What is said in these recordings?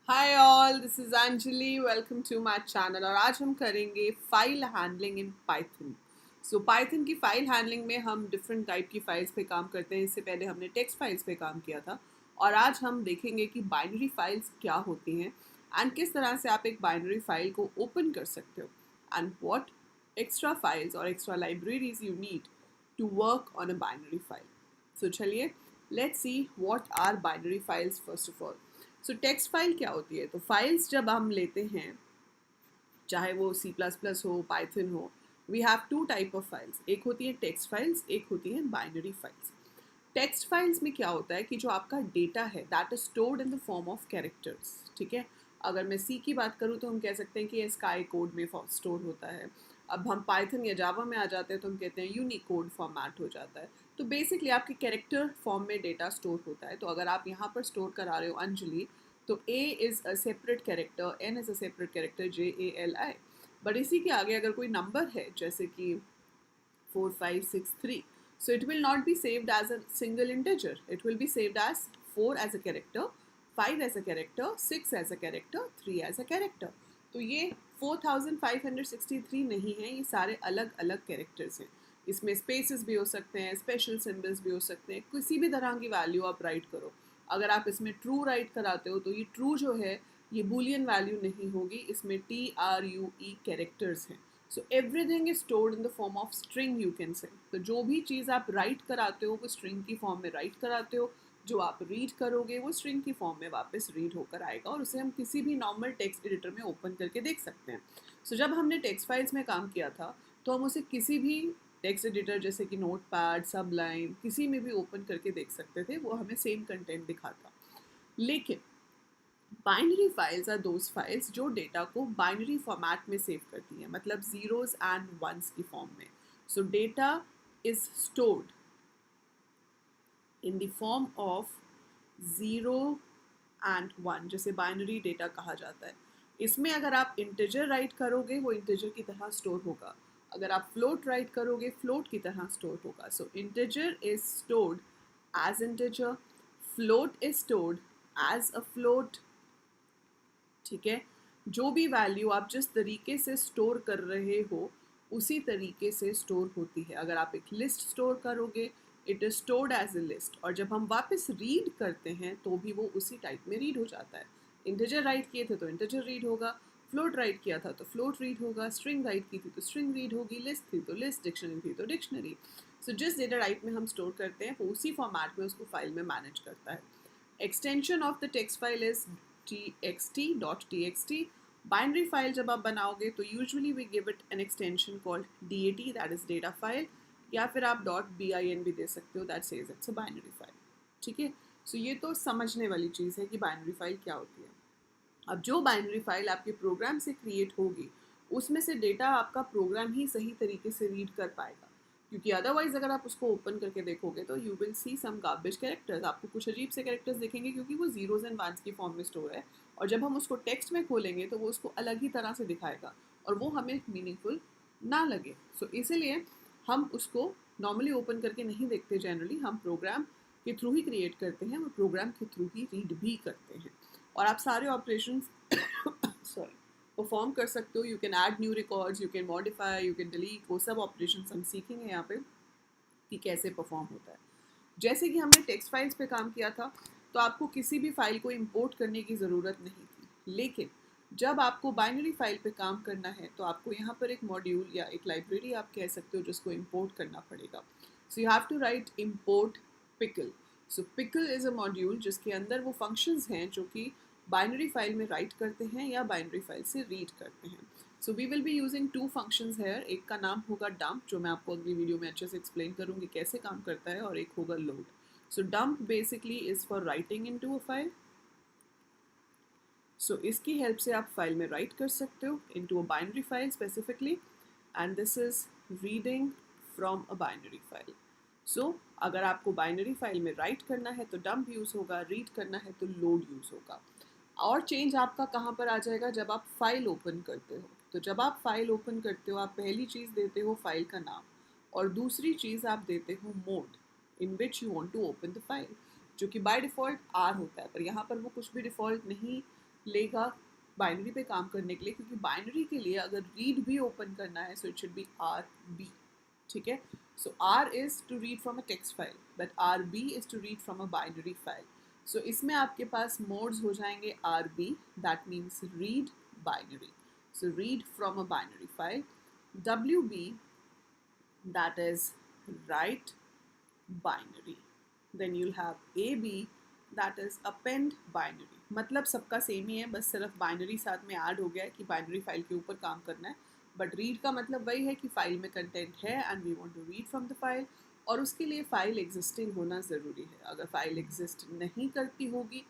Hi all, this is Anjali. Welcome to my channel. और आज हम करेंगे file handling in Python. So Python की फाइल हैंडलिंग में हम डिफरेंट टाइप की फाइल्स पे काम करते हैं। इससे पहले हमने टेक्स्ट फाइल्स पे काम किया था और आज हम देखेंगे कि बाइनरी फाइल्स क्या होती हैं एंड किस तरह से आप एक बाइनरी फाइल को ओपन कर सकते हो एंड व्हाट एक्स्ट्रा फाइल्स और extra libraries you need to work on a binary file. So चलिए, let's see what are binary files first of all. So text file क्या होती है? तो फाइल्स जब हम लेते हैं, चाहे वो सी प्लस प्लस हो, पाइथन हो, we have two type of files. एक होती है टेक्स्ट फाइल्स, एक होती है बाइनरी फाइल्स। टेक्स्ट फाइल्स में क्या होता है कि जो आपका डेटा है that is stored in the form of characters. ठीक है, अगर मैं सी की बात करूँ तो हम कह सकते हैं कि ये स्काई कोड में स्टोर होता है। अब हम पाइथन या जावा में आ जाते हैं तो हम कहते हैं यूनिकोड फॉर्मेट हो जाता है। तो बेसिकली आपके कैरेक्टर फॉर्म में डेटा स्टोर होता है। तो अगर आप यहाँ पर स्टोर करा रहे हो अंजलि, तो A is a separate character, N is a separate character, JALI। But इसी के आगे अगर कोई नंबर है जैसे कि 4563, so it will not be saved as a single integer. It will be saved as 4 as a character, 5 as a character, 6 as a character, 3 as a character. तो ये 4563 नहीं है, ये सारे अलग अलग कैरेक्टर्स हैं। इसमें स्पेसेस भी हो सकते हैं, स्पेशल सिंबल्स भी हो सकते हैं, किसी भी तरह की वैल्यू आप राइट करो। अगर आप इसमें ट्रू राइट कराते हो तो ये ट्रू जो है ये बूलियन वैल्यू नहीं होगी, इसमें TRUE कैरेक्टर्स हैं। So everything is stored in the form of string, you can say. तो जो भी चीज़ आप राइट कराते हो वो स्ट्रिंग की फॉर्म में राइट कराते हो, जो आप रीड करोगे वो स्ट्रिंग की फॉर्म में वापस रीड होकर आएगा और उसे हम किसी भी नॉर्मल टेक्स्ट एडिटर में ओपन करके देख सकते हैं। सो जब हमने टेक्स्ट फाइल्स में काम किया था तो हम उसे किसी भी टेक्स्ट एडिटर जैसे कि नोट पैड, सबलाइन, किसी में भी ओपन करके देख सकते थे, वो हमें सेम कंटेंट दिखाता। लेकिन binary files are those files जो डेटा को बाइनरी फॉर्मेट में सेव करती हैं, मतलब जीरोज एंड वंस की फॉर्म में। So data is stored in the form of zero and one, जिसे बाइनरी डेटा कहा जाता है। इसमें अगर आप इंटीजर राइट करोगे वो इंटीजर की तरह स्टोर होगा, अगर आप फ्लोट राइट करोगे फ्लोट की तरह स्टोर होगा। So integer is stored as integer, float is stored as a float. ठीक है, जो भी वैल्यू आप जिस तरीके से स्टोर कर रहे हो उसी तरीके से स्टोर होती है। अगर आप एक लिस्ट स्टोर करोगे it is stored as a list, और जब हम वापस रीड करते हैं तो भी वो उसी टाइप में रीड हो जाता है। इंटीजर राइट किए थे तो इंटीजर रीड होगा, फ्लोट राइट किया था तो फ्लोट रीड होगा, स्ट्रिंग राइट की थी तो स्ट्रिंग रीड होगी, लिस्ट थी तो लिस्ट, डिक्शनरी थी तो डिक्शनरी। सो जिस डेटा टाइप में हम स्टोर करते हैं वो उसी फॉर्मेट में उसको फाइल में मैनेज करता है। Extension of the text file is txt.txt. Binary file जब आप बनाओगे तो usually we give it an extension called DAT, that is data file, या फिर आप .bin भी दे सकते हो, that says it's a binary file. ठीक है, सो ये तो समझने वाली चीज़ है कि बाइनरी फाइल क्या होती है। अब जो बाइनरी फाइल आपके प्रोग्राम से क्रिएट होगी उसमें से डेटा आपका प्रोग्राम ही सही तरीके से रीड कर पाएगा, क्योंकि अदरवाइज अगर आप उसको ओपन करके देखोगे तो you will see some garbage characters, आपको कुछ अजीब से कैरेक्टर्स दिखेंगे क्योंकि वो जीरोज एंड वंस की फॉर्म में स्टोर है। और जब हम उसको टेक्स्ट में खोलेंगे तो वो उसको अलग ही तरह से दिखाएगा और वो हमें मीनिंगफुल ना लगे। सो इसीलिए हम उसको नॉर्मली ओपन करके नहीं देखते, जनरली हम प्रोग्राम के थ्रू ही क्रिएट करते हैं और प्रोग्राम के थ्रू ही रीड भी करते हैं। और आप सारे ऑपरेशन सॉरी परफॉर्म कर सकते हो। You can add new records, you can modify, you can delete, वो सब ऑपरेशन हम सीखेंगे यहाँ पे कि कैसे परफॉर्म होता है। जैसे कि हमने टेक्स्ट फाइल्स पे काम किया था तो आपको किसी भी फाइल को इंपोर्ट करने की ज़रूरत नहीं थी, लेकिन जब आपको बाइनरी फाइल पे काम करना है तो आपको यहाँ पर एक मॉड्यूल या एक लाइब्रेरी आप कह सकते हो जिसको इंपोर्ट करना पड़ेगा। So you have to write import pickle. So pickle is a module जिसके अंदर वो फंक्शंस हैं जो कि बाइनरी फाइल में राइट करते हैं या बाइनरी फाइल से रीड करते हैं। So we will be using two functions here, एक का नाम होगा डंप, जो मैं आपको अगली वीडियो में अच्छे से एक्सप्लेन करूँगी कैसे काम करता है, और एक होगा load. So dump basically is for writing into a file. So इसकी हेल्प से आप फाइल में राइट कर सकते हो into a binary file specifically, and this is reading from a binary file. So अगर आपको बाइनरी फाइल में राइट करना है तो डंप यूज़ होगा, रीड करना है तो लोड यूज़ होगा। और चेंज आपका कहाँ पर आ जाएगा? जब आप फाइल ओपन करते हो। तो जब आप फाइल ओपन करते हो आप पहली चीज़ देते हो फाइल का नाम, और दूसरी चीज़ आप देते हो mode in which you want to open the file, जो कि बाय डिफ़ॉल्ट आर होता है, पर यहाँ पर वो कुछ भी डिफ़ॉल्ट नहीं लेगा बाइनरी पे काम करने के लिए, क्योंकि बाइनरी के लिए अगर रीड भी ओपन करना है so it should be RB, ठीक है। So R is to read from a text file but RB is to read from a binary file. So इसमें आपके पास मोड्स हो जाएंगे RB, that means read binary, so read from a binary file. WB, that is write binary. Then you'll have AB, that is append binary. मतलब सबका same ही है, बस सिर्फ बाइनरी साथ में ऐड हो गया है कि बाइनरी फाइल के ऊपर काम करना है, बट रीड का मतलब वही है कि फाइल में कंटेंट है and we want to read from the file, और उसके लिए फाइल एग्जिस्टिंग होना ज़रूरी है। अगर फाइल एग्जिस्ट नहीं करती होगी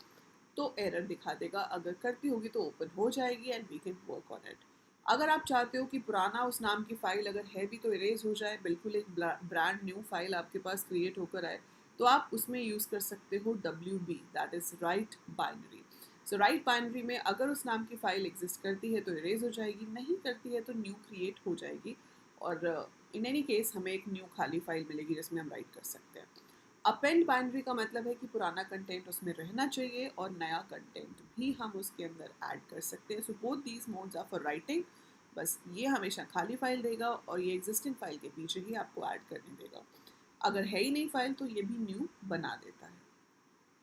तो एरर दिखा देगा, अगर करती होगी तो ओपन हो जाएगी and we can work on it. अगर आप चाहते हो कि पुराना उस नाम की फ़ाइल अगर है भी तो इरेज हो जाए, बिल्कुल एक ब्रांड न्यू फाइल आपके पास क्रिएट होकर आए, तो आप उसमें यूज़ कर सकते हो WB, that is right binary. So right binary में अगर उस नाम की फ़ाइल एग्जिस्ट करती है तो इरेज हो जाएगी, नहीं करती है तो न्यू क्रिएट हो जाएगी, और इन एनी केस हमें एक न्यू खाली फाइल मिलेगी जिसमें हम राइट कर सकते हैं। अपेंड बाइनरी का मतलब है कि पुराना कंटेंट उसमें रहना चाहिए और नया कंटेंट भी हम उसके अंदर ऐड कर सकते हैं। So both these modes are for writing, बस ये हमेशा खाली फाइल देगा और ये एग्जिस्टिंग फाइल के पीछे ही आपको ऐड करने देगा। अगर है ही नहीं फाइल तो ये भी न्यू बना देता है।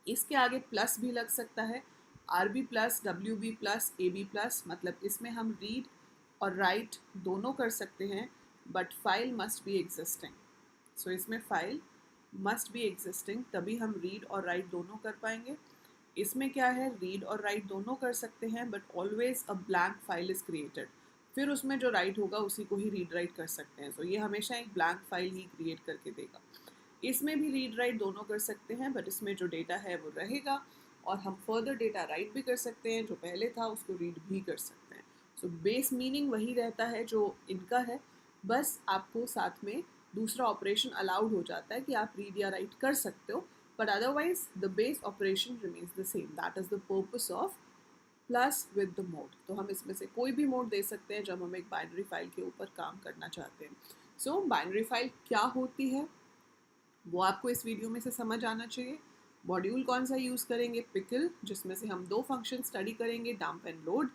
इसके आगे प्लस भी लग सकता है, RB plus, WB plus, AB plus, मतलब इसमें हम रीड और राइट दोनों कर सकते हैं, but file must be existing. So इसमें फाइल मस्ट बी एग्जिस्टिंग, तभी हम रीड और राइट दोनों कर पाएंगे। इसमें क्या है, रीड और राइट दोनों कर सकते हैं but always a blank file is created, फिर उसमें जो राइट होगा उसी को ही रीड राइट कर सकते हैं। सो ये हमेशा एक ब्लैंक फाइल ही क्रिएट करके देगा। इसमें भी रीड राइट दोनों कर सकते हैं, बट इसमें जो डेटा है वो रहेगा और हम फर्दर डेटा राइट भी कर सकते हैं, जो पहले था उसको रीड भी कर सकते हैं। सो बेस मीनिंग वही रहता है जो इनका है, बस आपको साथ में दूसरा ऑपरेशन अलाउड हो जाता है कि आप रीड या राइट कर सकते हो, but otherwise the base operation remains the same. That is the purpose of plus with the mode. तो हम इसमें से कोई भी मोड दे सकते हैं जब हम एक बाइनरी फाइल के ऊपर काम करना चाहते हैं। सो बाइनरी फाइल क्या होती है वो आपको इस वीडियो में से समझ आना चाहिए। मॉड्यूल कौन सा यूज़ करेंगे, पिकल, जिसमें से हम 2 फंक्शन स्टडी करेंगे, डंप एंड लोड,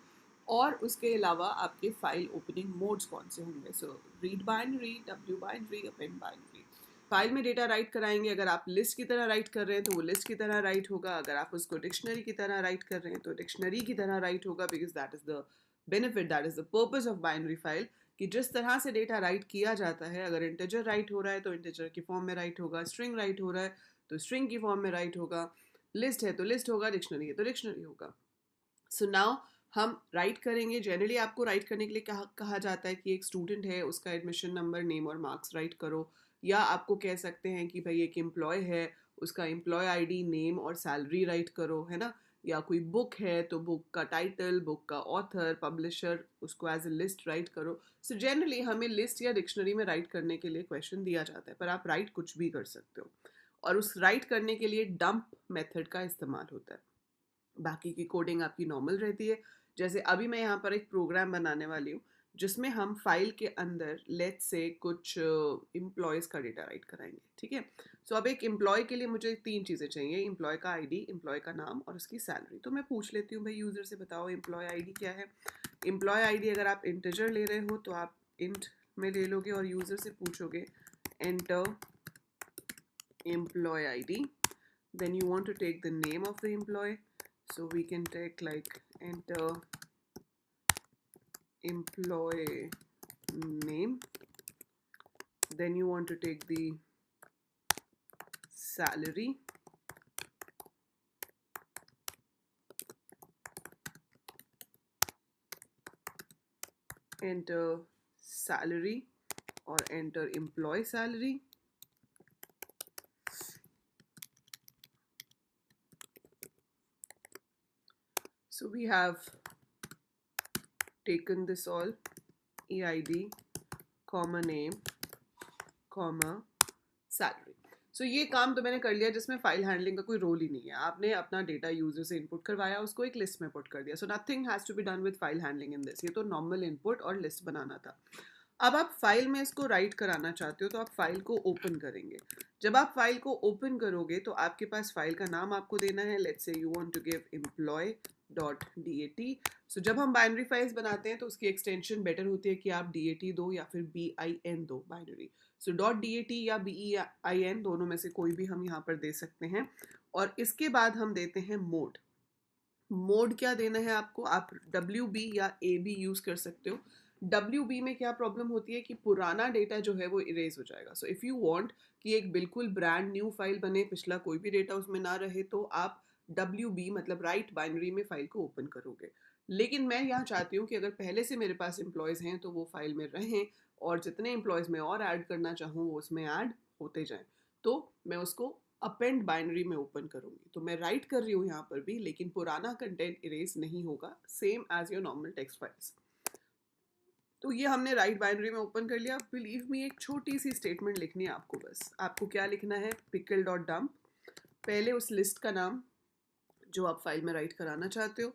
और उसके अलावा आपके फाइल ओपनिंग मोड्स कौन से होंगे। So read binary, W binary, append binary. File में डेटा राइट कराएंगे, अगर आप लिस्ट की तरह राइट कर रहे हैं तो वो लिस्ट की तरह राइट होगा, अगर आप उसको डिक्शनरी की तरह राइट कर रहे हैं तो डिक्शनरी की तरह राइट होगा, because that is the benefit, that is the purpose of binary file, कि जिस तरह से डेटा राइट किया जाता है, अगर इंटीजर राइट हो रहा है तो इंटीजर की फॉर्म में राइट होगा, स्ट्रिंग राइट हो रहा है तो स्ट्रिंग की फॉर्म में राइट होगा, लिस्ट है तो लिस्ट होगा, डिक्शनरी है तो डिक्शनरी होगा। सो नाउ हम राइट करेंगे। जनरली आपको राइट करने के लिए कहा जाता है कि एक स्टूडेंट है, उसका एडमिशन नंबर, नेम और मार्क्स राइट करो, या आपको कह सकते हैं कि भाई एक एम्प्लॉय है, उसका एम्प्लॉय ID, नेम और सैलरी राइट करो, है ना, या कोई बुक है तो बुक का टाइटल, बुक का ऑथर, पब्लिशर, उसको एज ए लिस्ट राइट करो। सो जनरली हमें लिस्ट या डिक्शनरी में राइट करने के लिए क्वेश्चन दिया जाता है, पर आप राइट कुछ भी कर सकते हो, और उस राइट करने के लिए डंप मेथड का इस्तेमाल होता है। बाकी की कोडिंग आपकी नॉर्मल रहती है। जैसे अभी मैं यहाँ पर एक प्रोग्राम बनाने वाली हूँ जिसमें हम फाइल के अंदर लेट्स से कुछ एम्प्लॉयज़ का डेटा राइट कराएंगे, ठीक है। सो अब एक एम्प्लॉय के लिए मुझे 3 चीज़ें चाहिए, एम्प्लॉय का ID, एम्प्लॉय का नाम और उसकी सैलरी। तो मैं पूछ लेती हूँ भाई यूज़र से, बताओ एम्प्लॉय ID क्या है। एम्प्लॉय ID अगर आप इंटीजर ले रहे हो तो आप इंट में ले लोगे और यूज़र से पूछोगे enter employ ID, then you want to take the name of the employee, so we can take like enter employee name, then you want to take the salary, enter salary or enter employee salary, so we have taken this all, EID comma name comma salary। सो ये काम तो मैंने कर लिया जिसमें file handling का कोई role ही नहीं है, आपने अपना डेटा यूजर से इनपुट करवाया, उसको एक लिस्ट में पुट कर दिया। So nothing has to be done with file handling in this, ये तो नॉर्मल इनपुट और लिस्ट बनाना था। अब आप फाइल में इसको राइट कराना चाहते हो तो आप फाइल को ओपन करेंगे। जब आप फाइल को ओपन करोगे तो आपके पास फाइल का नाम आपको देना है, let's say you want to give employee .dat। So जब हम बाइनरी फाइल्स बनाते हैं तो उसकी एक्सटेंशन बेटर होती है कि आप DAT दो या फिर BIN दो बाइनरी। सो .dat या BEIN दोनों में से कोई भी हम यहाँ पर दे सकते हैं। और इसके बाद हम देते हैं मोड। मोड क्या देना है आपको, आप WB या AB यूज़ कर सकते हो। WB में क्या प्रॉब्लम होती है कि पुराना डेटा जो है वो इरेज हो जाएगा। सो इफ़ यू वांट कि एक बिल्कुल ब्रांड न्यू फाइल बने, पिछला कोई भी डेटा उसमें ना रहे, तो आप WB मतलब राइट बाइनरी में फाइल को ओपन करोगे। लेकिन मैं यहाँ चाहती हूँ कि अगर पहले से मेरे पास एम्प्लॉयज़ हैं तो वो फाइल में रहें, और जितने एम्प्लॉयज़ मैं और ऐड करना चाहूँ वो उसमें ऐड होते जाएँ। तो मैं उसको अपेंड बाइनरी में ओपन करूंगी। तो मैं राइट कर रही हूँ यहाँ पर भी, लेकिन पुराना कंटेंट इरेज नहीं होगा, same as your normal text files. तो ये हमने राइट बाइनरी में ओपन कर लिया। बिलीव मी, एक छोटी सी स्टेटमेंट लिखनी है आपको बस। आपको क्या लिखना है, pickle.dump, पहले उस लिस्ट का नाम जो आप फाइल में राइट कराना चाहते हो,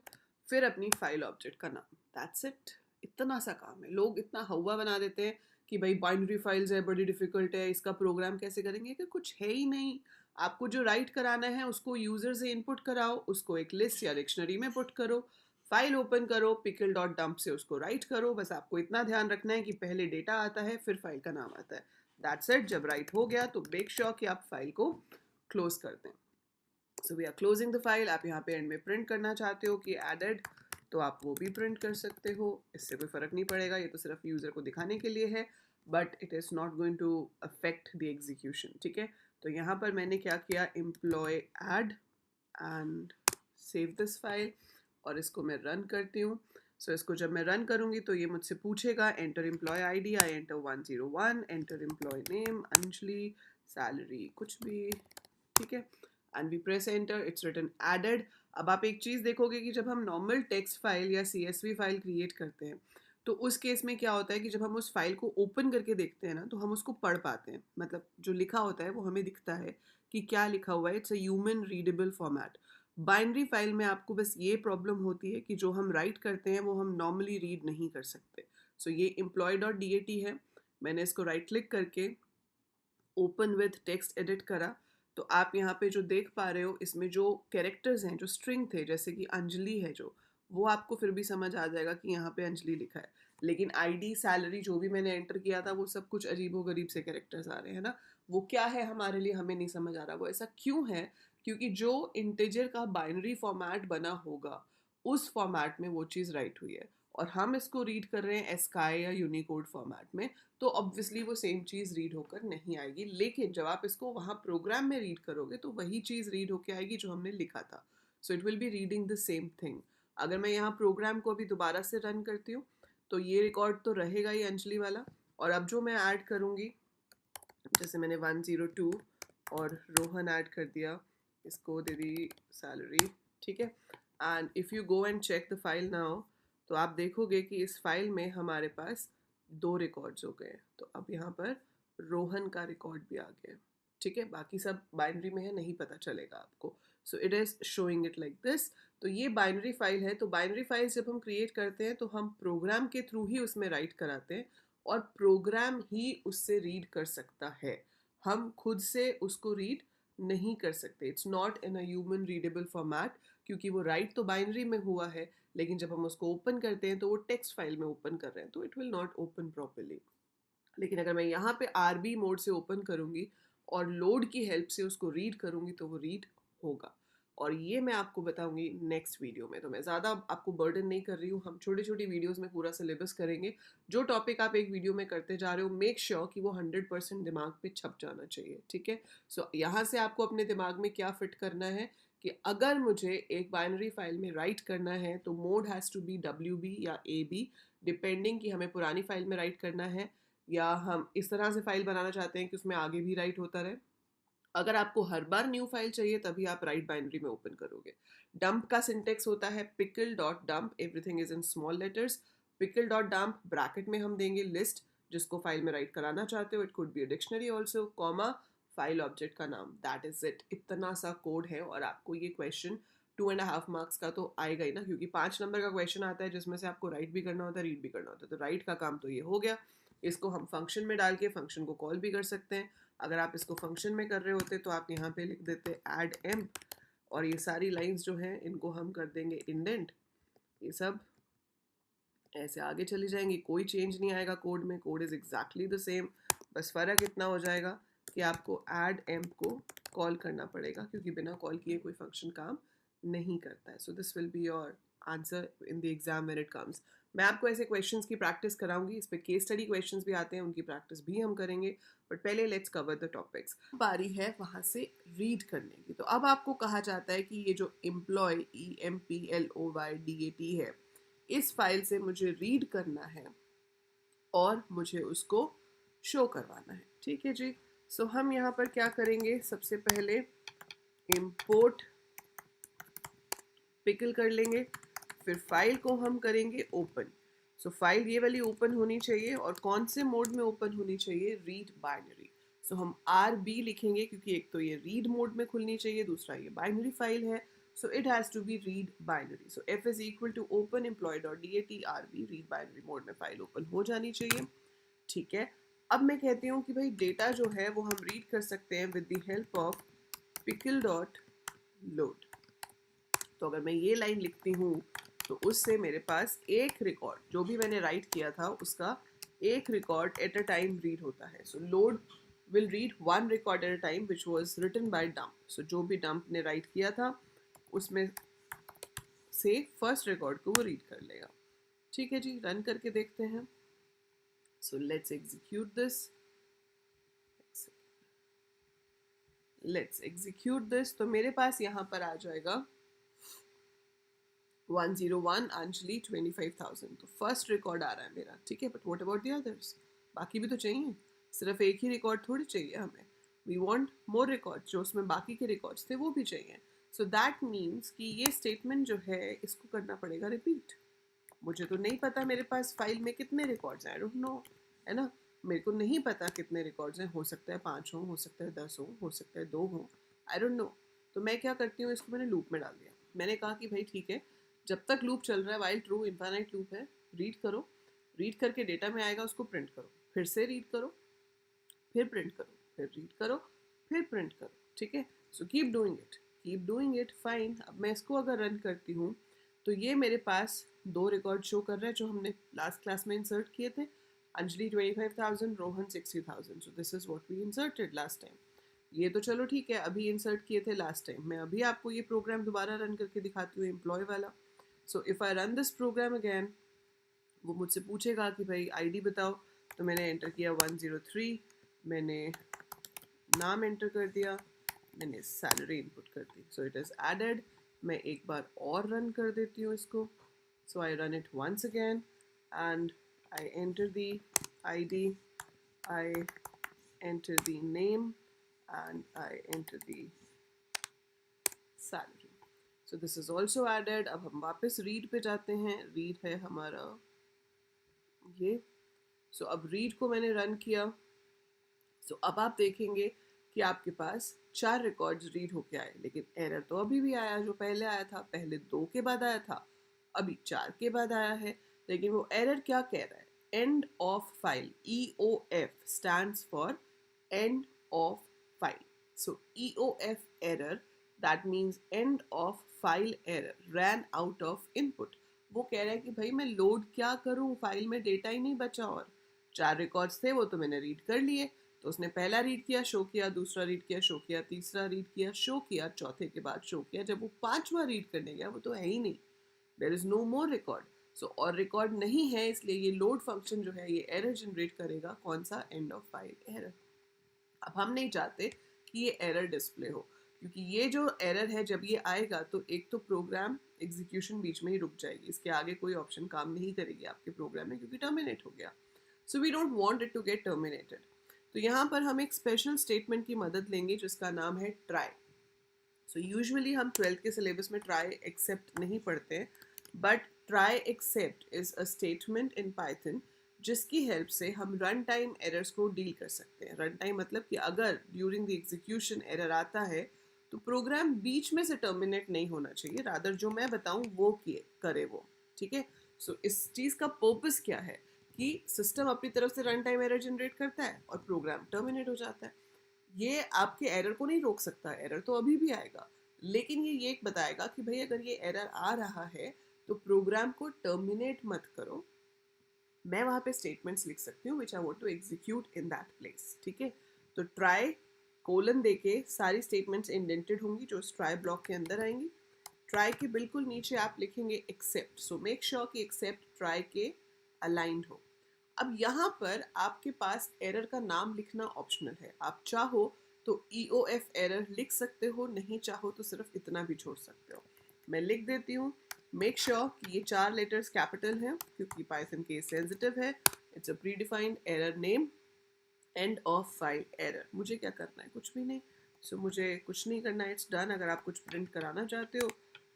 फिर अपनी फाइल ऑब्जेक्ट का नाम। That's it. इतना सा काम है। लोग इतना हवा बना देते हैं कि भाई बाइनरी फाइल्स है, बड़ी डिफिकल्ट है, इसका प्रोग्राम कैसे करेंगे, कि कुछ है ही नहीं। आपको जो राइट कराना है उसको यूजर से इनपुट कराओ, उसको एक लिस्ट या डिक्शनरी में पुट करो, फाइल ओपन करो, pickle.dump से उसको राइट करो। बस आपको इतना ध्यान रखना है कि पहले डेटा आता है फिर फाइल का नाम आता है। That's it. जब राइट हो गया तो मेक श्योर कि आप फाइल को क्लोज कर दें। So we are closing the file. आप यहाँ पे एंड में प्रिंट करना चाहते हो कि एडेड, तो आप वो भी प्रिंट कर सकते हो, इससे कोई फ़र्क नहीं पड़ेगा। ये तो सिर्फ यूज़र को दिखाने के लिए है, but it is not going to affect the execution. ठीक है, तो यहाँ पर मैंने क्या किया, employee add and save this file, और इसको मैं रन करती हूँ। सो इसको जब मैं रन करूँगी तो ये मुझसे पूछेगा enter employ ID, I enter 101, enter employee name Anjali, salary कुछ भी, ठीक है, and we press enter, it's written added. अब आप एक चीज़ देखोगे कि जब हम नॉर्मल टेक्स्ट फाइल या CSV फाइल क्रिएट करते हैं तो उस केस में क्या होता है कि जब हम उस फाइल को ओपन करके देखते हैं ना, तो हम उसको पढ़ पाते हैं, मतलब जो लिखा होता है वो हमें दिखता है कि क्या लिखा हुआ है। It's a human readable format. Binary file में आपको बस ये प्रॉब्लम होती है कि जो हम राइट करते हैं वो हम नॉर्मली रीड नहीं कर सकते। सो ये employee.dat है, मैंने इसको राइट क्लिक करके ओपन विथ टेक्स्ट एडिट करा, तो आप यहाँ पे जो देख पा रहे हो इसमें जो कैरेक्टर्स हैं, जो स्ट्रिंग थे, जैसे कि अंजलि है जो, वो आपको फिर भी समझ आ जाएगा कि यहाँ पे अंजलि लिखा है। लेकिन ID, सैलरी जो भी मैंने एंटर किया था वो सब कुछ अजीबोगरीब से कैरेक्टर्स आ रहे हैं ना, वो क्या है हमारे लिए हमें नहीं समझ आ रहा। वो ऐसा क्यों है, क्योंकि जो इंटीजर का बाइनरी फॉर्मेट बना होगा उस फॉर्मेट में वो चीज़ राइट हुई है, और हम इसको रीड कर रहे हैं एस्काई या यूनिकोड फॉर्मेट में, तो ऑब्वियसली वो सेम चीज़ रीड होकर नहीं आएगी। लेकिन जब आप इसको वहाँ प्रोग्राम में रीड करोगे तो वही चीज़ रीड होकर आएगी जो हमने लिखा था। So it will be reading the same thing. अगर मैं यहाँ प्रोग्राम को अभी दोबारा से रन करती हूँ तो ये रिकॉर्ड तो रहेगा ही अंजलि वाला, और अब जो मैं ऐड करूँगी, जैसे मैंने 102 और रोहन ऐड कर दिया, इसको दे दी सैलरी, ठीक है। And if you go and check the file now, तो आप देखोगे कि इस फाइल में हमारे पास 2 रिकॉर्ड्स हो गए। तो अब यहाँ पर रोहन का रिकॉर्ड भी आ गया, ठीक है। बाकी सब बाइनरी में है, नहीं पता चलेगा आपको। सो it is showing it like this. तो ये बाइनरी फाइल है। तो बाइनरी फाइल जब हम क्रिएट करते हैं तो हम प्रोग्राम के थ्रू ही उसमें राइट कराते हैं, और प्रोग्राम ही उससे रीड कर सकता है, हम खुद से उसको रीड नहीं कर सकते। It's not in a human readable format, क्योंकि वो राइट तो बाइनरी में हुआ है, लेकिन जब हम उसको ओपन करते हैं तो वो टेक्स्ट फाइल में ओपन कर रहे हैं, तो it will not open properly. लेकिन अगर मैं यहाँ पे RB मोड से ओपन करूँगी और लोड की हेल्प से उसको रीड करूँगी तो वो रीड होगा। और ये मैं आपको बताऊंगी नेक्स्ट वीडियो में। तो मैं ज़्यादा आपको बर्डन नहीं कर रही हूँ, हम छोटी छोटी वीडियोस में पूरा सिलेबस करेंगे। जो टॉपिक आप एक वीडियो में करते जा रहे हो, मेक श्योर कि वो 100% दिमाग पे छप जाना चाहिए, ठीक है। सो यहाँ से आपको अपने दिमाग में क्या फिट करना है कि अगर मुझे एक बाइनरी फाइल में राइट करना है तो mode has to be WB या AB, डिपेंडिंग कि हमें पुरानी फाइल में राइट करना है या हम इस तरह से फाइल बनाना चाहते हैं कि उसमें आगे भी राइट होता रहे। अगर आपको हर बार न्यू फाइल चाहिए तभी आप राइट बाइनरी में ओपन करोगे। डंप का सिंटेक्स होता है pickle.dump, everything is in small letters. pickle.dump bracket में हम देंगे लिस्ट जिसको फाइल में राइट कराना चाहते हो, it could be a dictionary also, comma file object का नाम। That is it. इतना सा कोड है, और आपको ये क्वेश्चन 2.5 मार्क्स का तो आएगा ही ना, क्योंकि 5 नंबर का क्वेश्चन आता है जिसमें से आपको राइट भी करना होता है, रीड भी करना होता है। तो राइट का काम तो ये हो गया। इसको हम फंक्शन में डाल के फंक्शन को कॉल भी कर सकते हैं। अगर आप इसको फंक्शन में कर रहे होते तो आप यहाँ पे लिख देते ऐड एम, और ये सारी लाइंस जो हैं इनको हम कर देंगे इंडेंट। ये सब ऐसे आगे चली जाएंगी, कोई चेंज नहीं आएगा कोड में, code is exactly the same. बस फ़र्क इतना हो जाएगा कि आपको ऐड एम्प को कॉल करना पड़ेगा, क्योंकि बिना कॉल किए कोई फंक्शन काम नहीं करता है। So this will be your answer in the exam when it comes. मैं आपको ऐसे क्वेश्चंस की प्रैक्टिस कराऊंगी, इस पे केस स्टडी क्वेश्चंस भी आते हैं, उनकी प्रैक्टिस भी हम करेंगे, बट पहले लेट्स कवर द टॉपिक्स। बारी है वहाँ से रीड करने की। तो अब आपको कहा जाता है कि ये जो एम्प्लॉय EMPLOYDAT है, इस फाइल से मुझे रीड करना है और मुझे उसको शो करवाना है। ठीक है जी। सो हम यहाँ पर क्या करेंगे, सबसे पहले इंपोर्ट पिकल कर लेंगे, फिर फाइल को हम करेंगे ओपन। सो फाइल ये वाली ओपन होनी चाहिए, और कौन से मोड में ओपन होनी चाहिए, रीड बाइनरी। सो हम RB लिखेंगे, क्योंकि एक तो ये रीड मोड में खुलनी चाहिए, दूसरा ये बाइनरी फाइल है, so it has to be read binary. So f is equal to open employee.dat RB, read binary mode में फाइल ओपन हो जानी चाहिए। ठीक है, अब मैं कहती हूँ कि भाई डेटा जो है वो हम रीड कर सकते हैं with the help of pickle.load। तो अगर मैं ये लाइन लिखती हूँ तो उससे मेरे पास एक रिकॉर्ड जो भी मैंने राइट किया था उसका एक record at a time read होता है। So load will read one record at a time which was written by dump. So जो भी डंप ने राइट किया था उसमें से फर्स्ट रिकॉर्ड को वो रीड कर लेगा। ठीक है जी, रन करके देखते हैं। So let's execute this. तो मेरे पास यहाँ पर आ जाएगा 101 अंजलि 25,000। तो फर्स्ट रिकॉर्ड आ रहा है मेरा। ठीक है, but what about the others, बाकी भी तो चाहिए, सिर्फ एक ही रिकॉर्ड थोड़ी चाहिए हमें। वी वांट मोर रिकॉर्ड, जो उसमें बाकी के रिकॉर्ड्स थे वो भी चाहिए। सो दैट मीन्स कि ये स्टेटमेंट जो है इसको करना पड़ेगा रिपीट। मुझे तो नहीं पता मेरे पास फाइल में कितने रिकॉर्ड्स हैं, आई डोंट नो, है ना। मेरे को नहीं पता कितने रिकॉर्ड्स हैं, हो सकता है 5 हो सकता है 10 हो सकता है 2 हो, आई डोंट नो। तो मैं क्या करती हूँ, इसको मैंने लूप में डाल दिया। मैंने कहा कि भाई ठीक है, जब तक लूप चल रहा है, वाइल ट्रू इनफाइनाइट लूप है, रीड करो, रीड करके डेटा में आएगा उसको प्रिंट करो, फिर से रीड करो, फिर प्रिंट करो, फिर रीड करो, फिर प्रिंट करो। ठीक है, so keep doing it fine. अब मैं इसको अगर रन करती हूँ तो ये मेरे पास 2 रिकॉर्ड शो कर रहा है जो हमने लास्ट क्लास में इंसर्ट किए थे, Anjali 25,000, Rohan 60,000। So this is what we inserted last time. ये तो चलो ठीक है, अभी इंसर्ट किए थे लास्ट टाइम। मैं अभी आपको ये प्रोग्राम दोबारा रन करके दिखाती हूँ, एम्प्लॉय वाला। So if I run this program again, वो मुझसे पूछेगा कि भाई आईडी बताओ। तो मैंने एंटर किया 103, मैंने नाम एंटर कर दिया, मैंने सैलरी इनपुट कर दी। So it is added. मैं एक बार और रन कर देती हूँ इसको। So I run it once again and I enter the ID, I enter the name and I enter the salary. So this is also added. अब हम वापस read पे जाते हैं। read है हमारा ये। so अब read को मैंने रन किया। so अब आप देखेंगे कि आपके पास 4 रिकॉर्ड्स रीड होके आए, लेकिन एरर तो अभी भी आया जो पहले आया था। पहले 2 के बाद आया था, अभी 4 के बाद आया है। लेकिन वो एरर क्या कह रहा है, end of file. EOF stands for end of file. So EOF error, that means end of file error, ran out of input. वो कह रहा है कि भाई मैं लोड क्या करूं, फाइल में डेटा ही नहीं बचा, और 4 रिकॉर्ड्स थे वो तो मैंने रीड कर लिए। तो उसने पहला रीड किया, शो किया, दूसरा रीड किया, शो किया, तीसरा रीड किया, शो किया, चौथे के बाद शो किया। जब वो 5वां रीड करने गया वो तो है ही नहीं, there is no more record. So और रिकॉर्ड नहीं है, इसलिए ये लोड फंक्शन जो है ये एरर जनरेट करेगा। कौन सा, एंड ऑफ फाइल एरर। अब हम नहीं चाहते कि ये एरर डिस्प्ले हो, क्योंकि ये जो एरर है जब ये आएगा तो एक तो प्रोग्राम एग्जीक्यूशन बीच में ही रुक जाएगी, इसके आगे कोई ऑप्शन काम नहीं करेगी आपके प्रोग्राम में, क्योंकि टर्मिनेट हो गया। So we don't want it to get terminated. तो यहाँ पर हम एक स्पेशल स्टेटमेंट की मदद लेंगे जिसका नाम है ट्राई। सो यूजुअली हम 12th के सिलेबस में ट्राई एक्सेप्ट नहीं पढ़ते हैं, but try except is a statement in Python जिसकी हेल्प से हम रन टाइम एरर्स को डील कर सकते हैं। रन टाइम मतलब कि अगर ड्यूरिंग द एग्जीक्यूशन एरर आता है तो प्रोग्राम बीच में से टर्मिनेट नहीं होना चाहिए, रादर जो मैं बताऊं वो करे वो। ठीक है, सो इस चीज़ का पर्पस क्या है कि सिस्टम अपनी तरफ से रन टाइम एरर जनरेट करता है और प्रोग्राम टर्मिनेट हो जाता है। ये आपके एरर को नहीं रोक सकता, एरर तो अभी भी आएगा, लेकिन ये एक बताएगा कि भाई अगर ये एरर आ रहा है तो प्रोग्राम को टर्मिनेट मत करो, मैं वहाँ पे स्टेटमेंट्स लिख सकती हूँ which I want to execute in that place. ठीक है, तो ट्राई कोलन देके सारी स्टेटमेंट्स इंडेंटेड होंगी जो इस ट्राई ब्लॉक के अंदर आएंगी। ट्राई के बिल्कुल नीचे आप लिखेंगे एक्सेप्ट, सो मेक श्योर कि एक्सेप्ट ट्राई के अलाइंड हो। अब यहाँ पर आपके पास एरर का नाम लिखना ऑप्शनल है, आप चाहो तो EOF एरर लिख सकते हो, नहीं चाहो तो सिर्फ इतना भी छोड़ सकते हो। मैं लिख देती हूँ, मेक श्योर कि ये 4 लेटर्स कैपिटल हैं क्योंकि पाइथन केस सेंसिटिव है। It's a predefined error name, end of file error. मुझे क्या करना है, कुछ भी नहीं। सो मुझे कुछ नहीं करना है, इट्स डन। अगर आप कुछ प्रिंट कराना चाहते हो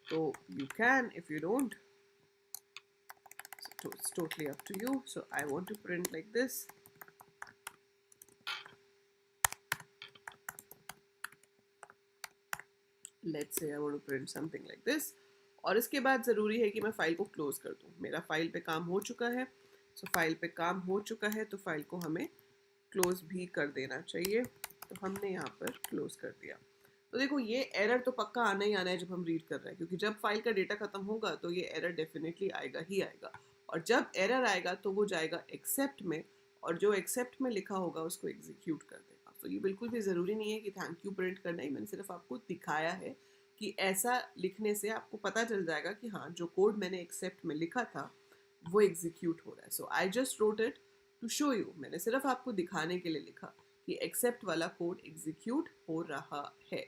तो you can, if you don't, so it's totally up to you. So I want to print like this. Let's say I want to print something like this. और इसके बाद ज़रूरी है कि मैं फाइल को क्लोज कर दूँ। मेरा फाइल पे काम हो चुका है, सो फाइल पे काम हो चुका है तो फाइल को हमें क्लोज भी कर देना चाहिए। तो हमने यहाँ पर क्लोज कर दिया। तो देखो ये एरर तो पक्का आना ही आना है जब हम रीड कर रहे हैं, क्योंकि जब फाइल का डेटा खत्म होगा तो ये एरर डेफिनेटली आएगा ही आएगा। और जब एरर आएगा तो वो जाएगा एक्सेप्ट में, और जो एक्सेप्ट में लिखा होगा उसको एग्जीक्यूट कर देगा। तो ये बिल्कुल भी ज़रूरी नहीं है कि थैंक यू प्रिंट करना ही, मैंने सिर्फ आपको दिखाया है कि ऐसा लिखने से आपको पता चल जाएगा कि हाँ जो कोड मैंने एक्सेप्ट में लिखा था वो एग्जीक्यूट हो रहा है। So I just wrote it to show you, मैंने सिर्फ आपको दिखाने के लिए लिखा कि एक्सेप्ट वाला कोड एग्जीक्यूट हो रहा है।